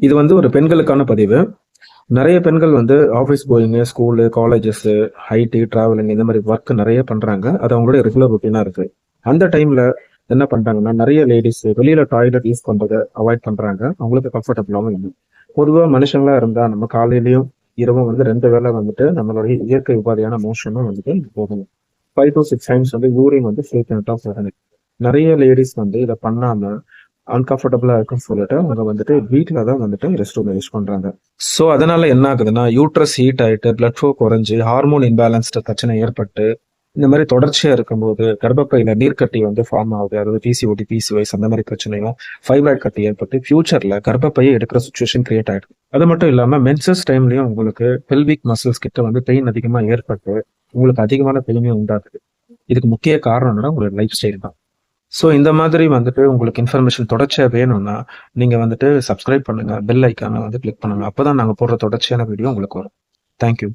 இது வந்து ஒரு பெண்களுக்கான பதிவு. நிறைய பெண்கள் வந்து office going, school, colleges, IT, travelling இந்த மாதிரி ஒர்க் நிறைய பண்றாங்க. அது அவங்களுடைய ரெகுலர் ருட்டீனா இருக்கு. அந்த டைம்ல என்ன பண்றாங்கன்னா, நிறைய லேடிஸ் வெளியில டாய்லெட் யூஸ் பண்றதை அவாய்ட் பண்றாங்க. அவங்களுக்கு கம்ஃபர்டபுளாகவும் இல்லை. பொதுவா மனுஷங்களா இருந்தா நம்ம காலையிலயும் இரவும் வந்து 2 வேளை வந்துட்டு நம்மளுடைய இயற்கை உபாதையான மோஷனும் வந்துட்டு போகணும். 5 to 6 டைம்ஸ் வந்து யூரின் வந்து ஃப்ரீக்வெண்டா போகணும். நிறைய லேடிஸ் வந்து இதை பண்ணாம அன்கம்ஃபர்டபுளா இருக்குன்னு சொல்லிட்டு அவங்க வந்துட்டு வீட்டில தான் வந்துட்டு ரெஸ்ட் ரூம் யூஸ் பண்றாங்க. ஸோ அதனால என்ன ஆகுதுன்னா, யூட்ரஸ் ஹீட் ஆயிட்டு பிளட் ஃப்ளோ குறைஞ்சு ஹார்மோன் இன்பேலன்ஸ்டு பிரச்சனை ஏற்பட்டு இந்த மாதிரி தொடர்ச்சியா இருக்கும்போது கர்ப்பப்பையில நீர்க்கட்டி வந்து ஃபார்ம் ஆகுது. அதாவது பிசிஓடி, பிசிஒய்ஸ் அந்த மாதிரி பிரச்சனையும் ஃபைப்ராய்ட் கட்டி ஏற்பட்டு ஃபியூச்சர்ல கர்ப்பப்பையை எடுக்கிற சுச்சுவேஷன் கிரியேட் ஆயிடும். அது மட்டும் இல்லாம மென்சஸ் டைம்லயும் உங்களுக்கு பெல்விக் மசில்ஸ் கிட்ட வந்து பெயின் அதிகமா ஏற்பட்டு உங்களுக்கு அதிகமான பெயினையும் உண்டாகுது. இதுக்கு முக்கிய காரணம்னா உங்களோட லைஃப் ஸ்டைல் தான். ஸோ இந்த மாதிரி வந்துட்டு உங்களுக்கு இன்ஃபர்மேஷன் தொடர்ச்சியா வேணும்னா நீங்க வந்துட்டு சப்ஸ்கிரைப் பண்ணுங்க, பெல் ஐக்கானை வந்து கிளிக் பண்ணுங்க. அப்பதான் நாங்க போடுற தொடர்ச்சியான வீடியோ உங்களுக்கு வரும். தேங்க்யூ.